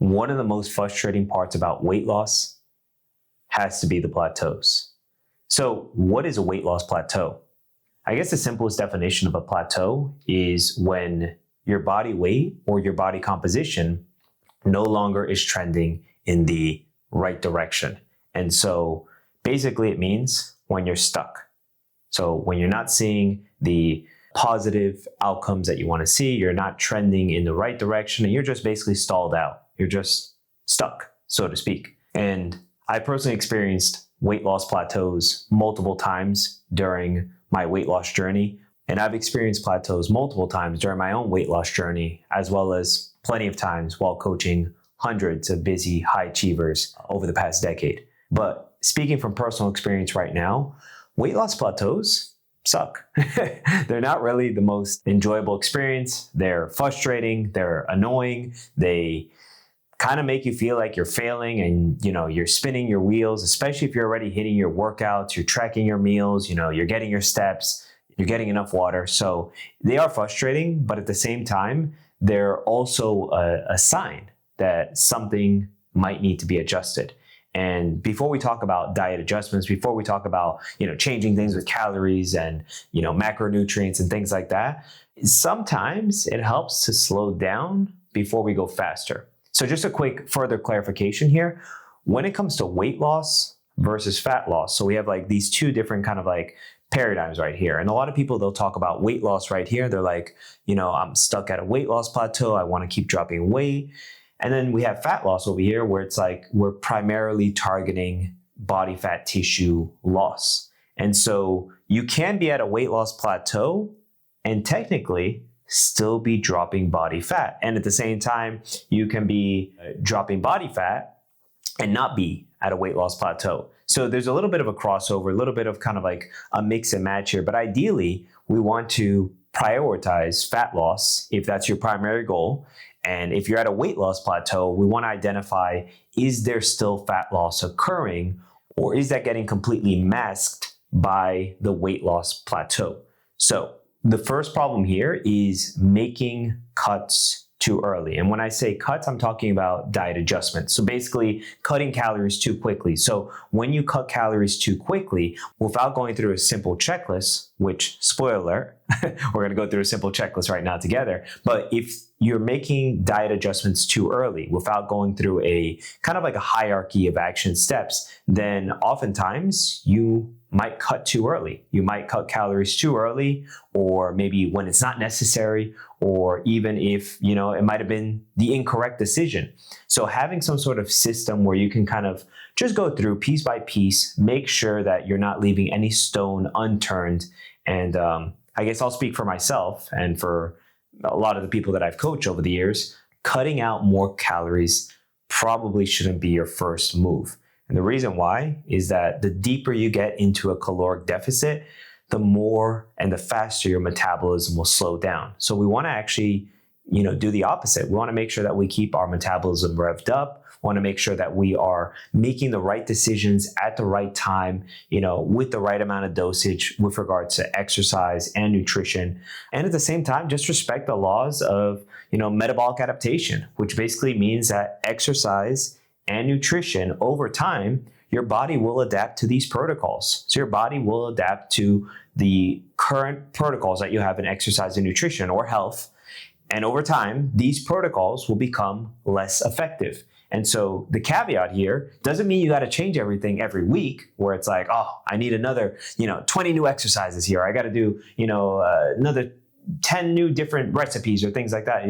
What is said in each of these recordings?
one of the most frustrating parts about weight loss has to be the plateaus. So what is a weight loss plateau? I guess the simplest definition of a plateau is when your body weight or your body composition no longer is trending in the right direction. And so basically it means when you're stuck. So when you're not seeing the positive outcomes that you want to see, you're not trending in the right direction, and you're just basically stalled out. You're just stuck, so to speak. And I personally experienced weight loss plateaus multiple times during my weight loss journey. And I've experienced plateaus multiple times during my own weight loss journey, as well as plenty of times while coaching hundreds of busy high achievers over the past decade. But speaking from personal experience right now, weight loss plateaus suck. They're not really the most enjoyable experience. They're frustrating, they're annoying, they kind of make you feel like you're failing and you're spinning your wheels, especially if you're already hitting your workouts, you're tracking your meals, you're getting your steps, you're getting enough water. So they are frustrating, but at the same time, they're also a sign that something might need to be adjusted. And before we talk about diet adjustments, before we talk about, changing things with calories and, macronutrients and things like that, sometimes it helps to slow down before we go faster. So just a quick further clarification here. When it comes to weight loss versus fat loss, so we have like these two different kind of like paradigms right here. And a lot of people, they'll talk about weight loss right here. They're like, I'm stuck at a weight loss plateau. I want to keep dropping weight. And then we have fat loss over here where it's like we're primarily targeting body fat tissue loss. And so you can be at a weight loss plateau and technically still be dropping body fat. And at the same time, you can be dropping body fat and not be at a weight loss plateau. So there's a little bit of a crossover, a little bit of kind of like a mix and match here. But ideally, we want to prioritize fat loss if that's your primary goal. And if you're at a weight loss plateau, we want to identify, is there still fat loss occurring, or is that getting completely masked by the weight loss plateau? So the first problem here is making cuts too early. And when I say cuts, I'm talking about diet adjustments. So basically cutting calories too quickly. So when you cut calories too quickly without going through a simple checklist, which, spoiler alert, we're going to go through a simple checklist right now together. But if you're making diet adjustments too early without going through a kind of like a hierarchy of action steps, then oftentimes you might cut too early. You might cut calories too early, or maybe when it's not necessary, or even if, it might have been the incorrect decision. So having some sort of system where you can kind of just go through piece by piece, make sure that you're not leaving any stone unturned. And I guess I'll speak for myself and for a lot of the people that I've coached over the years, cutting out more calories probably shouldn't be your first move. And the reason why is that the deeper you get into a caloric deficit, the more and the faster your metabolism will slow down. So we want to actually, do the opposite. We want to make sure that we keep our metabolism revved up. We want to make sure that we are making the right decisions at the right time, with the right amount of dosage with regards to exercise and nutrition. And at the same time, just respect the laws of, metabolic adaptation, which basically means that exercise and nutrition over time, your body will adapt to these protocols. So your body will adapt to the current protocols that you have in exercise and nutrition or health. And over time, these protocols will become less effective. And so the caveat here doesn't mean you got to change everything every week where it's like, oh, I need another, 20 new exercises here. I got to do, another 10 new different recipes or things like that.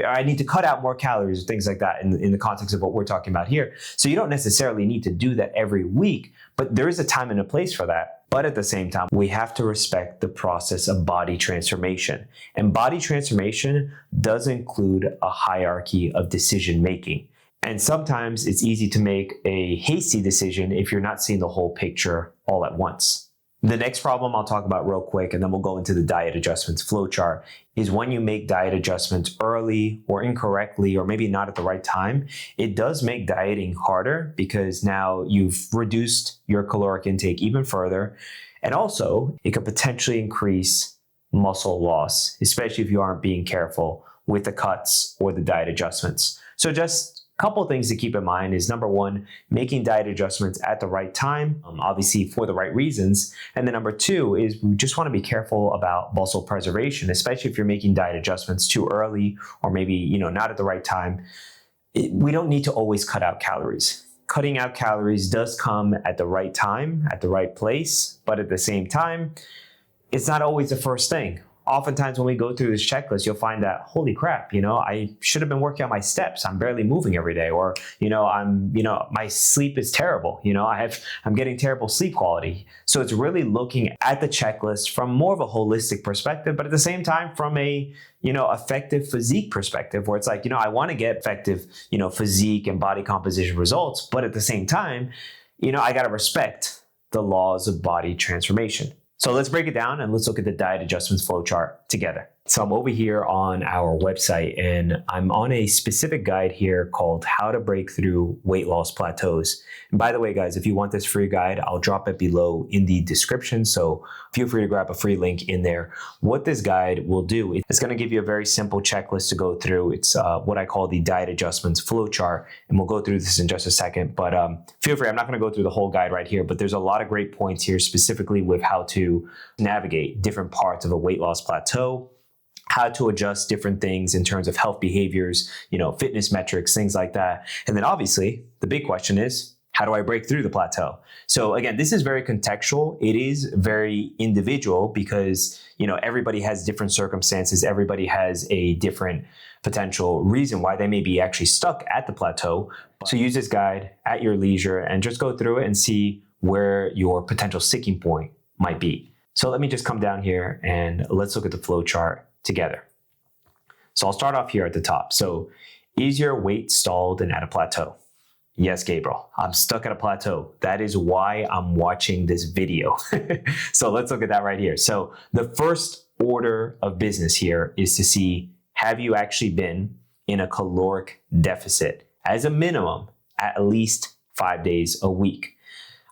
I need to cut out more calories or things like that in the context of what we're talking about here. So you don't necessarily need to do that every week, but there is a time and a place for that. But at the same time, we have to respect the process of body transformation. And body transformation does include a hierarchy of decision making. And sometimes it's easy to make a hasty decision if you're not seeing the whole picture all at once. The next problem I'll talk about real quick, and then we'll go into the diet adjustments flowchart, is when you make diet adjustments early or incorrectly, or maybe not at the right time, it does make dieting harder because now you've reduced your caloric intake even further. And also, it could potentially increase muscle loss, especially if you aren't being careful with the cuts or the diet adjustments. So just Couple things to keep in mind is number one, making diet adjustments at the right time, obviously for the right reasons. And then number two is we just want to be careful about muscle preservation, especially if you're making diet adjustments too early or maybe, not at the right time. We don't need to always cut out calories. Cutting out calories does come at the right time, at the right place, but at the same time, it's not always the first thing. Oftentimes when we go through this checklist, you'll find that, holy crap, I should have been working on my steps. I'm barely moving every day. Or, my sleep is terrible. I'm getting terrible sleep quality. So it's really looking at the checklist from more of a holistic perspective, but at the same time from a, effective physique perspective, where it's like, I want to get effective, physique and body composition results. But at the same time, I got to respect the laws of body transformation. So let's break it down and let's look at the diet adjustments flowchart together. So I'm over here on our website and I'm on a specific guide here called How to Break Through Weight Loss Plateaus. And by the way, guys, if you want this free guide, I'll drop it below in the description. So feel free to grab a free link in there. What this guide will do, it's going to give you a very simple checklist to go through. It's what I call the diet adjustments flowchart. And we'll go through this in just a second. But feel free, I'm not going to go through the whole guide right here, but there's a lot of great points here specifically with how to navigate different parts of a weight loss plateau, how to adjust different things in terms of health behaviors, fitness metrics, things like that. And then obviously the big question is, how do I break through the plateau? So again, this is very contextual. It is very individual because, everybody has different circumstances. Everybody has a different potential reason why they may be actually stuck at the plateau. So use this guide at your leisure and just go through it and see where your potential sticking point might be. So let me just come down here and let's look at the flow chart together. So I'll start off here at the top. So is your weight stalled and at a plateau? Yes, Gabriel, I'm stuck at a plateau. That is why I'm watching this video. So let's look at that right here. So the first order of business here is to see, have you actually been in a caloric deficit as a minimum at least 5 days a week?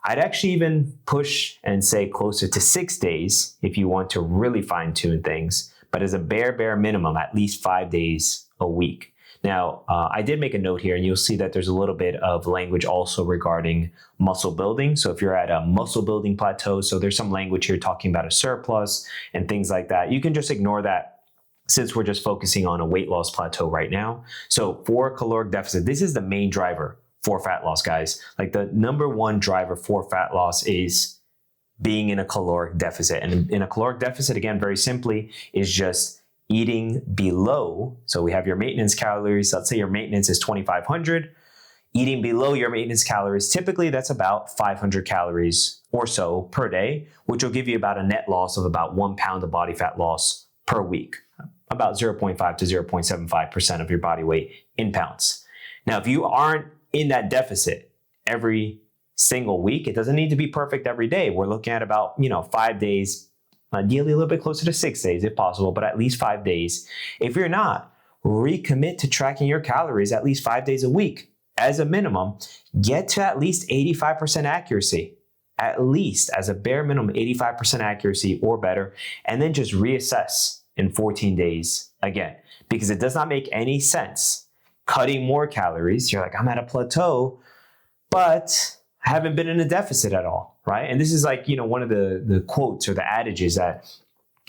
I'd actually even push and say closer to 6 days if you want to really fine tune things, but as a bare minimum, at least 5 days a week. Now, I did make a note here and you'll see that there's a little bit of language also regarding muscle building. So if you're at a muscle building plateau, so there's some language here talking about a surplus and things like that. You can just ignore that since we're just focusing on a weight loss plateau right now. So for caloric deficit, this is the main driver for fat loss, guys. Like the number one driver for fat loss is being in a caloric deficit. And in a caloric deficit, again, very simply, is just eating below. So we have your maintenance calories. Let's say your maintenance is 2,500. Eating below your maintenance calories, typically that's about 500 calories or so per day, which will give you about a net loss of about 1 pound of body fat loss per week, about 0.5 to 0.75% of your body weight in pounds. Now, if you aren't in that deficit every single week, it doesn't need to be perfect every day. We're looking at about, 5 days, ideally a little bit closer to 6 days if possible, but at least 5 days. If you're not, recommit to tracking your calories at least 5 days a week. As a minimum, get to at least 85% accuracy, at least as a bare minimum 85% accuracy or better, and then just reassess in 14 days again, because it does not make any sense cutting more calories. You're like, I'm at a plateau, but I haven't been in a deficit at all, right? And this is like, one of the quotes or the adages that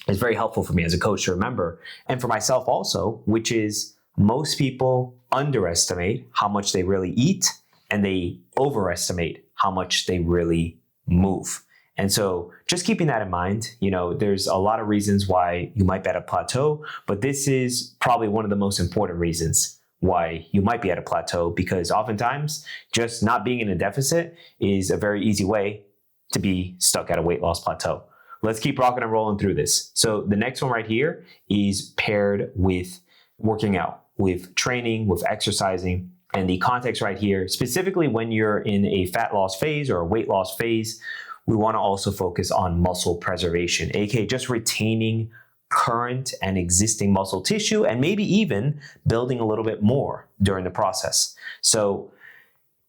is very helpful for me as a coach to remember, and for myself also, which is most people underestimate how much they really eat and they overestimate how much they really move. And so just keeping that in mind, there's a lot of reasons why you might be at a plateau, but this is probably one of the most important reasons why you might be at a plateau, because oftentimes just not being in a deficit is a very easy way to be stuck at a weight loss plateau. Let's keep rocking and rolling through this. So the next one right here is paired with working out, with training, with exercising. And the context right here, specifically when you're in a fat loss phase or a weight loss phase, we want to also focus on muscle preservation, aka just retaining current and existing muscle tissue, and maybe even building a little bit more during the process. So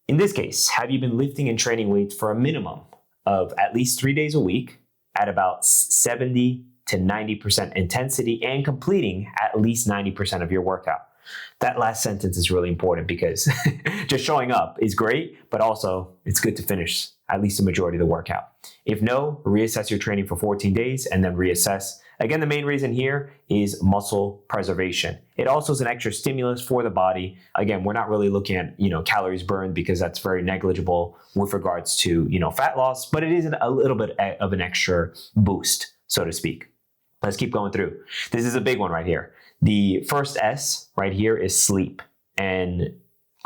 in this case, have you been lifting and training weights for a minimum of at least 3 days a week at about 70 to 90% intensity and completing at least 90% of your workout? That last sentence is really important because just showing up is great, but also it's good to finish at least the majority of the workout. If no, reassess your training for 14 days and then reassess. Again, the main reason here is muscle preservation. It also is an extra stimulus for the body. Again, we're not really looking at, calories burned because that's very negligible with regards to, fat loss, but it is a little bit of an extra boost, so to speak. Let's keep going through. This is a big one right here. The first S right here is sleep. And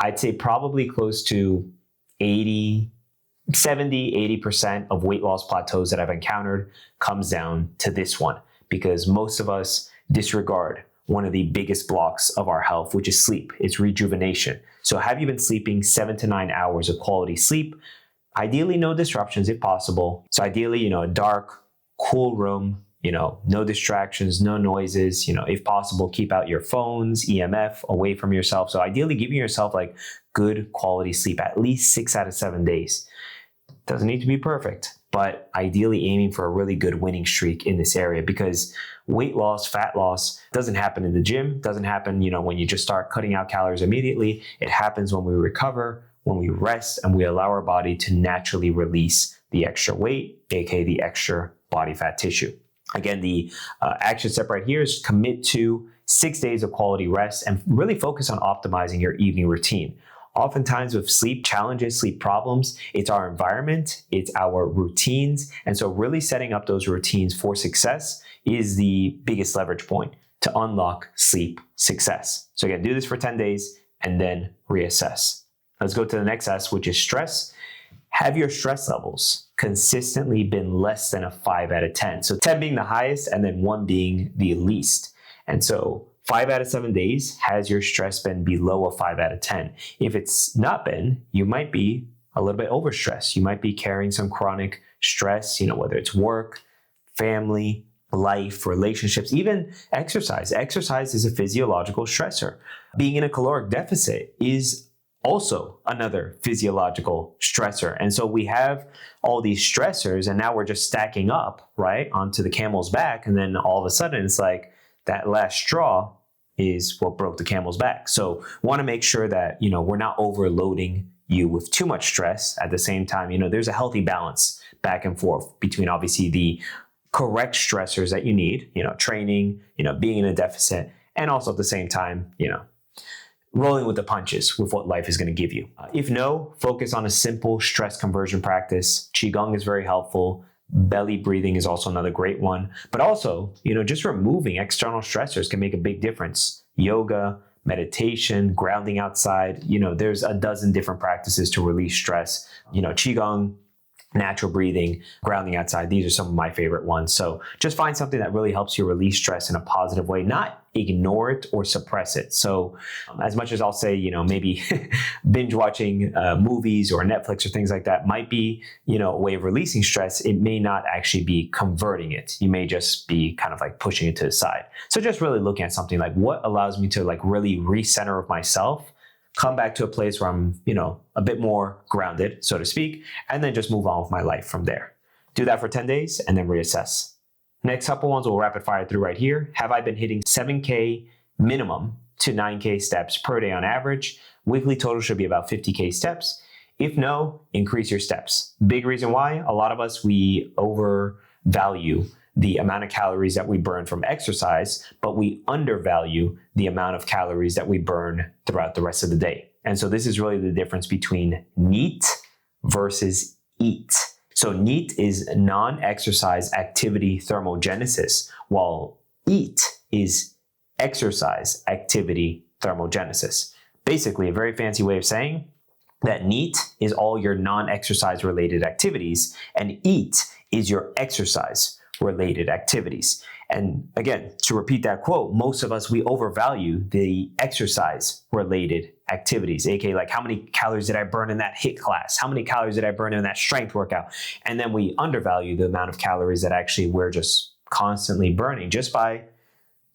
I'd say probably close to 70-80% of weight loss plateaus that I've encountered comes down to this one, because most of us disregard one of the biggest blocks of our health, which is sleep. It's rejuvenation. So have you been sleeping 7 to 9 hours of quality sleep? Ideally, no disruptions if possible. So ideally, a dark, cool room, no distractions, no noises, if possible, keep out your phones, EMF away from yourself. So ideally giving yourself like good quality sleep, at least 6 out of 7 days. Doesn't need to be perfect, but ideally aiming for a really good winning streak in this area, because weight loss, fat loss doesn't happen in the gym, doesn't happen, when you just start cutting out calories immediately. It happens when we recover, when we rest, and we allow our body to naturally release the extra weight, aka the extra body fat tissue. Again, the action step right here is commit to 6 days of quality rest and really focus on optimizing your evening routine. Oftentimes with sleep challenges, sleep problems, it's our environment, it's our routines. And so really setting up those routines for success is the biggest leverage point to unlock sleep success. So again, do this for 10 days and then reassess. Let's go to the next S, which is stress. Have your stress levels consistently been less than a 5 out of 10? So 10 being the highest and then 1 being the least. And so 5 out of 7 days, has your stress been below a 5 out of 10? If it's not been, you might be a little bit overstressed. You might be carrying some chronic stress, whether it's work, family, life, relationships, even exercise. Exercise is a physiological stressor. Being in a caloric deficit is also another physiological stressor. And so we have all these stressors and now we're just stacking up, right, onto the camel's back. And then all of a sudden it's like that last straw is what broke the camel's back. So want to make sure that, we're not overloading you with too much stress. At the same time, there's a healthy balance back and forth between obviously the correct stressors that you need, training, being in a deficit, and also at the same time, rolling with the punches with what life is going to give you. If no, focus on a simple stress conversion practice. Qigong is very helpful. Belly breathing is also another great one. But also, just removing external stressors can make a big difference. Yoga, meditation, grounding outside, there's a dozen different practices to release stress. Qigong, natural breathing, grounding outside. These are some of my favorite ones. So just find something that really helps you release stress in a positive way, not ignore it or suppress it. So as much as I'll say, maybe binge watching movies or Netflix or things like that might be, a way of releasing stress, it may not actually be converting it. You may just be kind of like pushing it to the side. So just really looking at something like what allows me to like really recenter of myself, come back to a place where I'm, a bit more grounded, so to speak, and then just move on with my life from there. Do that for 10 days and then reassess. Next couple ones we'll rapid fire through right here. Have I been hitting 7K minimum to 9K steps per day on average? Weekly total should be about 50K steps. If no, increase your steps. Big reason why, a lot of us, we overvalue the amount of calories that we burn from exercise, but we undervalue the amount of calories that we burn throughout the rest of the day. And so this is really the difference between NEAT versus EAT. So NEAT is non-exercise activity thermogenesis, while EAT is exercise activity thermogenesis. Basically, a very fancy way of saying that NEAT is all your non-exercise related activities, and EAT is your exercise related activities. And again, to repeat that quote, most of us, we overvalue the exercise related activities, aka like how many calories did I burn in that HIIT class? How many calories did I burn in that strength workout? And then we undervalue the amount of calories that actually we're just constantly burning just by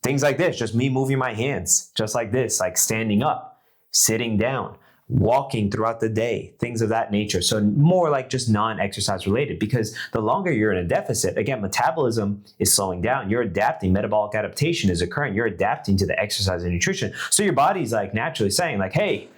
things like this, just me moving my hands, just like this, like standing up, sitting down, walking throughout the day, things of that nature. So more like just non-exercise related, because the longer you're in a deficit, again, metabolism is slowing down. You're adapting, metabolic adaptation is occurring. You're adapting to the exercise and nutrition. So your body's like naturally saying like, hey,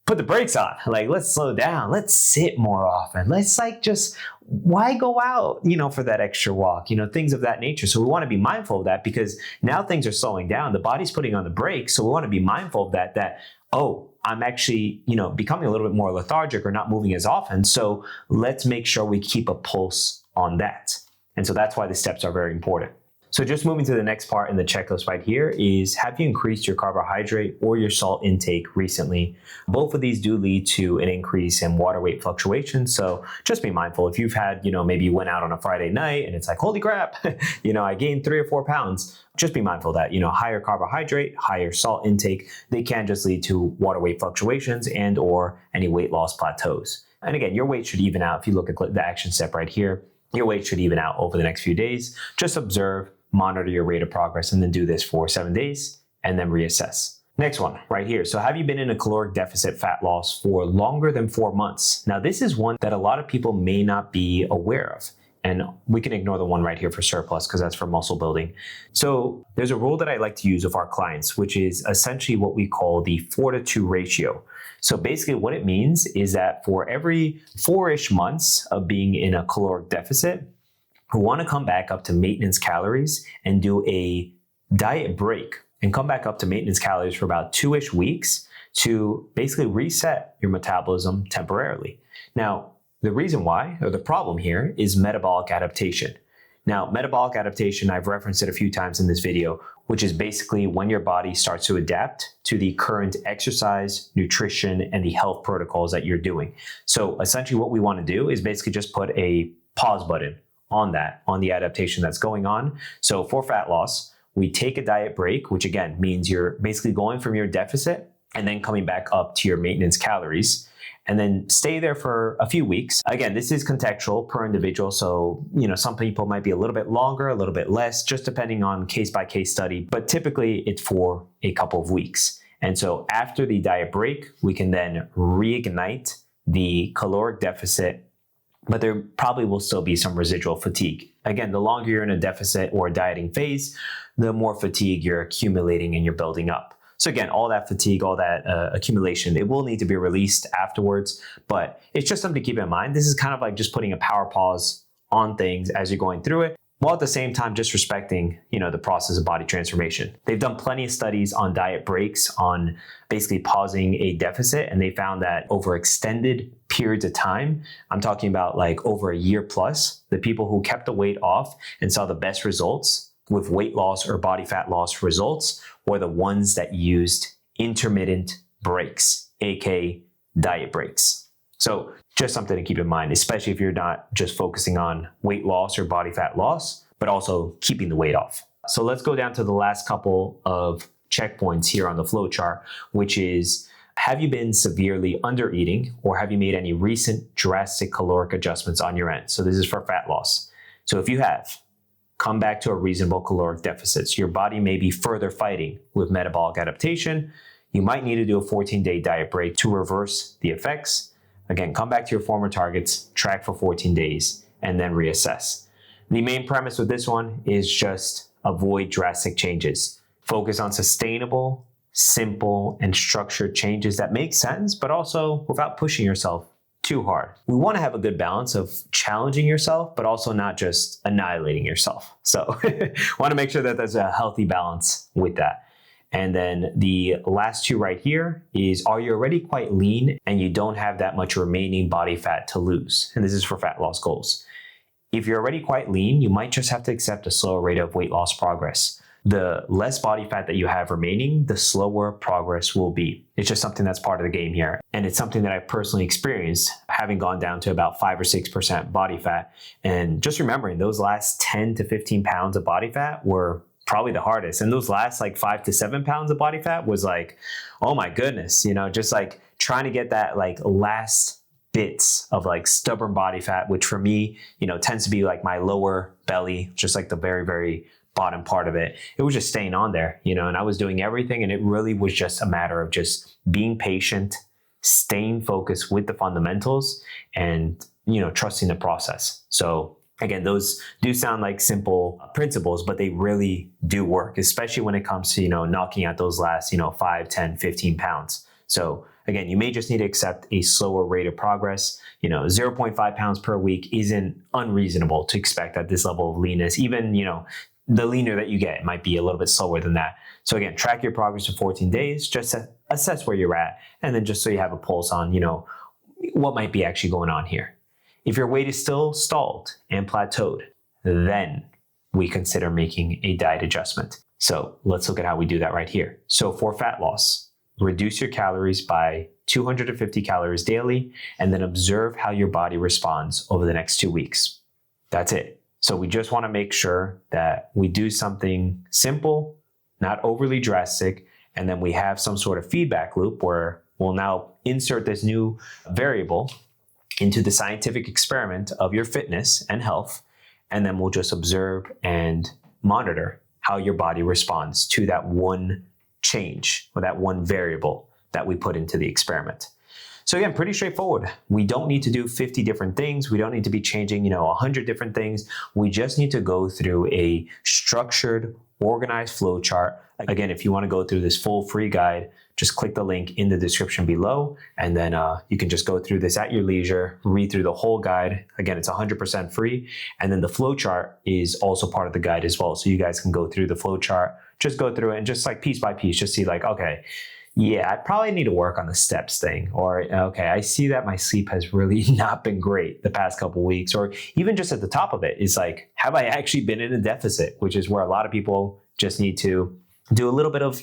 put the brakes on. Like, let's slow down. Let's sit more often. Let's like just, why go out, for that extra walk, things of that nature. So we want to be mindful of that, because now things are slowing down. The body's putting on the brakes. So we want to be mindful of that, oh, I'm actually, becoming a little bit more lethargic or not moving as often. So let's make sure we keep a pulse on that. And so that's why the steps are very important. So just moving to the next part in the checklist right here is, have you increased your carbohydrate or your salt intake recently? Both of these do lead to an increase in water weight fluctuations. So just be mindful. If you've had, maybe you went out on a Friday night and it's like, holy crap, I gained 3 or 4 pounds. Just be mindful that, higher carbohydrate, higher salt intake, they can just lead to water weight fluctuations and or any weight loss plateaus. And again, your weight should even out. If you look at the action step right here, your weight should even out over the next few days. Just observe, monitor your rate of progress, and then do this for 7 days and then reassess. Next one right here. So have you been in a caloric deficit fat loss for longer than 4 months? Now this is one that a lot of people may not be aware of. And we can ignore the one right here for surplus because that's for muscle building. So there's a rule that I like to use with our clients, which is essentially what we call the 4-to-2 ratio. So basically what it means is that for every 4-ish months of being in a caloric deficit, we want to come back up to maintenance calories and do a diet break and come back up to maintenance calories for about 2-ish weeks to basically reset your metabolism temporarily. Now, the reason why, or the problem here, is metabolic adaptation. Now, metabolic adaptation, I've referenced it a few times in this video, which is basically when your body starts to adapt to the current exercise, nutrition, and the health protocols that you're doing. So essentially what we want to do is basically just put a pause button on the adaptation that's going on. So for fat loss, we take a diet break, which again means you're basically going from your deficit and then coming back up to your maintenance calories, and then stay there for a few weeks. Again, this is contextual per individual. So, some people might be a little bit longer, a little bit less, just depending on case by case study, but typically it's for a couple of weeks. And so after the diet break, we can then reignite the caloric deficit, but there probably will still be some residual fatigue. Again, the longer you're in a deficit or a dieting phase, the more fatigue you're accumulating and you're building up. So again, all that fatigue, all that accumulation, it will need to be released afterwards, but it's just something to keep in mind. This is kind of like just putting a power pause on things as you're going through it, while at the same time just respecting, the process of body transformation. They've done plenty of studies on diet breaks, on basically pausing a deficit, and they found that over extended periods of time, I'm talking about like over a year plus, the people who kept the weight off and saw the best results with weight loss or body fat loss results were the ones that used intermittent breaks, aka diet breaks. So just something to keep in mind, especially if you're not just focusing on weight loss or body fat loss, but also keeping the weight off. So let's go down to the last couple of checkpoints here on the flow chart, which is, have you been severely under eating, or have you made any recent drastic caloric adjustments on your end? So this is for fat loss. So if you have, come back to a reasonable caloric deficit. So your body may be further fighting with metabolic adaptation. You might need to do a 14-day diet break to reverse the effects. Again, come back to your former targets, track for 14 days, and then reassess. The main premise with this one is just avoid drastic changes. Focus on sustainable, simple, and structured changes that make sense, but also without pushing yourself too hard. We want to have a good balance of challenging yourself, but also not just annihilating yourself. So want to make sure that there's a healthy balance with that. And then the last two right here is, are you already quite lean and you don't have that much remaining body fat to lose? And this is for fat loss goals. If you're already quite lean, you might just have to accept a slower rate of weight loss progress. The less body fat that you have remaining, the slower progress will be. It's just something that's part of the game here. And it's something that I've personally experienced, having gone down to about 5 or 6% body fat. And just remembering those last 10 to 15 pounds of body fat were probably the hardest. And those last like 5 to 7 pounds of body fat was like, oh my goodness, just like trying to get that like last bits of like stubborn body fat, which for me, tends to be like my lower belly, just like the very, very bottom part of it. It was just staying on there, and I was doing everything, and it really was just a matter of just being patient, staying focused with the fundamentals and, trusting the process. So again, those do sound like simple principles, but they really do work, especially when it comes to, knocking out those last, 5, 10, 15 pounds. So again, you may just need to accept a slower rate of progress. 0.5 pounds per week isn't unreasonable to expect at this level of leanness. Even, the leaner that you get might be a little bit slower than that. So again, track your progress for 14 days, just to assess where you're at. And then just so you have a pulse on, what might be actually going on here. If your weight is still stalled and plateaued, then we consider making a diet adjustment. So let's look at how we do that right here. So for fat loss, reduce your calories by 250 calories daily, and then observe how your body responds over the next 2 weeks. That's it. So we just want to make sure that we do something simple, not overly drastic, and then we have some sort of feedback loop where we'll now insert this new variable into the scientific experiment of your fitness and health, and then we'll just observe and monitor how your body responds to that one change or that one variable that we put into the experiment. So again, pretty straightforward. We don't need to do 50 different things. We don't need to be changing, 100 different things. We just need to go through a structured, organized flow chart. Again, if you want to go through this full free guide, just click the link in the description below, and then you can just go through this at your leisure, read through the whole guide. Again, it's 100% free. And then the flow chart is also part of the guide as well. So you guys can go through the flow chart, just go through it and just like piece by piece, just see like, okay, yeah, I probably need to work on the steps thing. Or, okay, I see that my sleep has really not been great the past couple of weeks. Or even just at the top of it is like, have I actually been in a deficit? Which is where a lot of people just need to do a little bit of,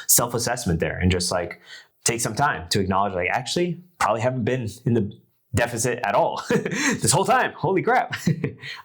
self-assessment there and just like take some time to acknowledge like, actually, probably haven't been in the deficit at all this whole time. Holy crap.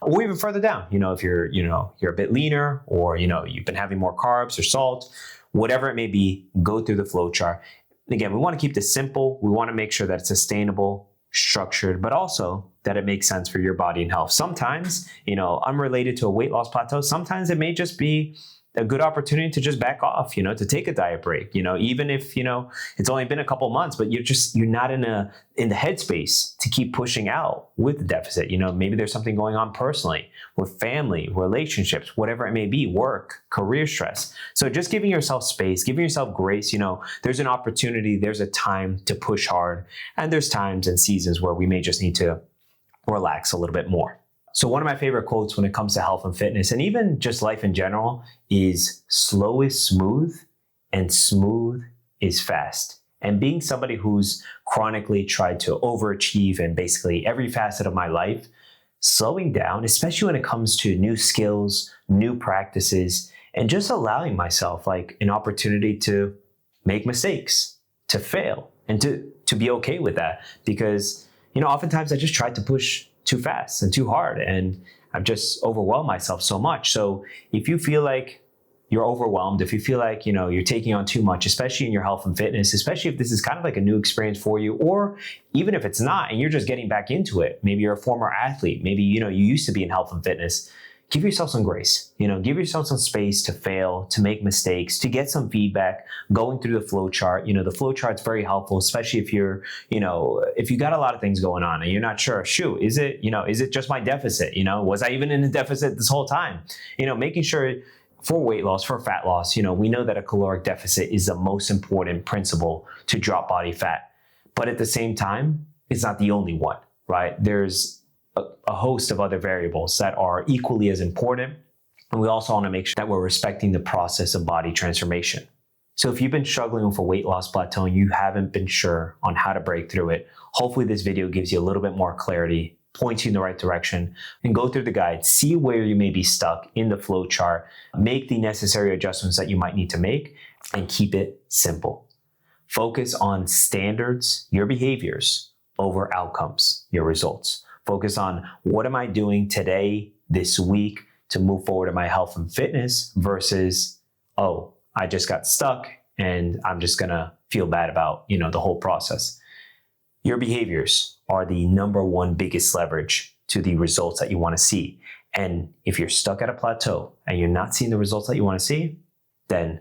Or even further down, if you're a bit leaner or, you've been having more carbs or salt, whatever it may be, go through the flow chart. Again, we want to keep this simple. We want to make sure that it's sustainable, structured, but also that it makes sense for your body and health. Sometimes, unrelated to a weight loss plateau, sometimes it may just be a good opportunity to just back off, to take a diet break, even if, it's only been a couple months, but you're not in the headspace to keep pushing out with the deficit. Maybe there's something going on personally with family, relationships, whatever it may be, work, career stress. So just giving yourself space, giving yourself grace, there's an opportunity, there's a time to push hard, and there's times and seasons where we may just need to relax a little bit more. So one of my favorite quotes when it comes to health and fitness, and even just life in general, is slow is smooth and smooth is fast. And being somebody who's chronically tried to overachieve in basically every facet of my life, slowing down, especially when it comes to new skills, new practices, and just allowing myself like an opportunity to make mistakes, to fail, and to be okay with that. Because, oftentimes I just tried to push too fast and too hard, and I've just overwhelmed myself so much. So if you feel like you're overwhelmed, if you feel like, you're taking on too much, especially in your health and fitness, especially if this is kind of like a new experience for you, or even if it's not, and you're just getting back into it, maybe you're a former athlete, maybe, you used to be in health and fitness, give yourself some grace, give yourself some space to fail, to make mistakes, to get some feedback, going through the flow chart. The flow chart's very helpful, especially if you're, if you got a lot of things going on and you're not sure, is it just my deficit? Was I even in a deficit this whole time? Making sure for weight loss, for fat loss, we know that a caloric deficit is the most important principle to drop body fat. But at the same time, it's not the only one, right? There's a host of other variables that are equally as important. And we also want to make sure that we're respecting the process of body transformation. So if you've been struggling with a weight loss plateau and you haven't been sure on how to break through it, hopefully this video gives you a little bit more clarity, points you in the right direction, and go through the guide, see where you may be stuck in the flow chart, make the necessary adjustments that you might need to make, and keep it simple. Focus on standards, your behaviors, over outcomes, your results. Focus on what am I doing today, this week, to move forward in my health and fitness versus, oh, I just got stuck and I'm just gonna feel bad about, the whole process. Your behaviors are the number one biggest leverage to the results that you want to see. And if you're stuck at a plateau and you're not seeing the results that you want to see, then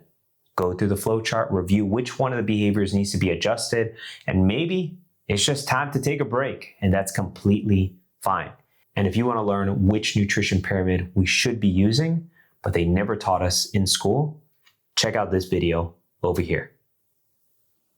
go through the flow chart, review which one of the behaviors needs to be adjusted, and maybe it's just time to take a break, and that's completely fine. And if you want to learn which nutrition pyramid we should be using, but they never taught us in school, check out this video over here.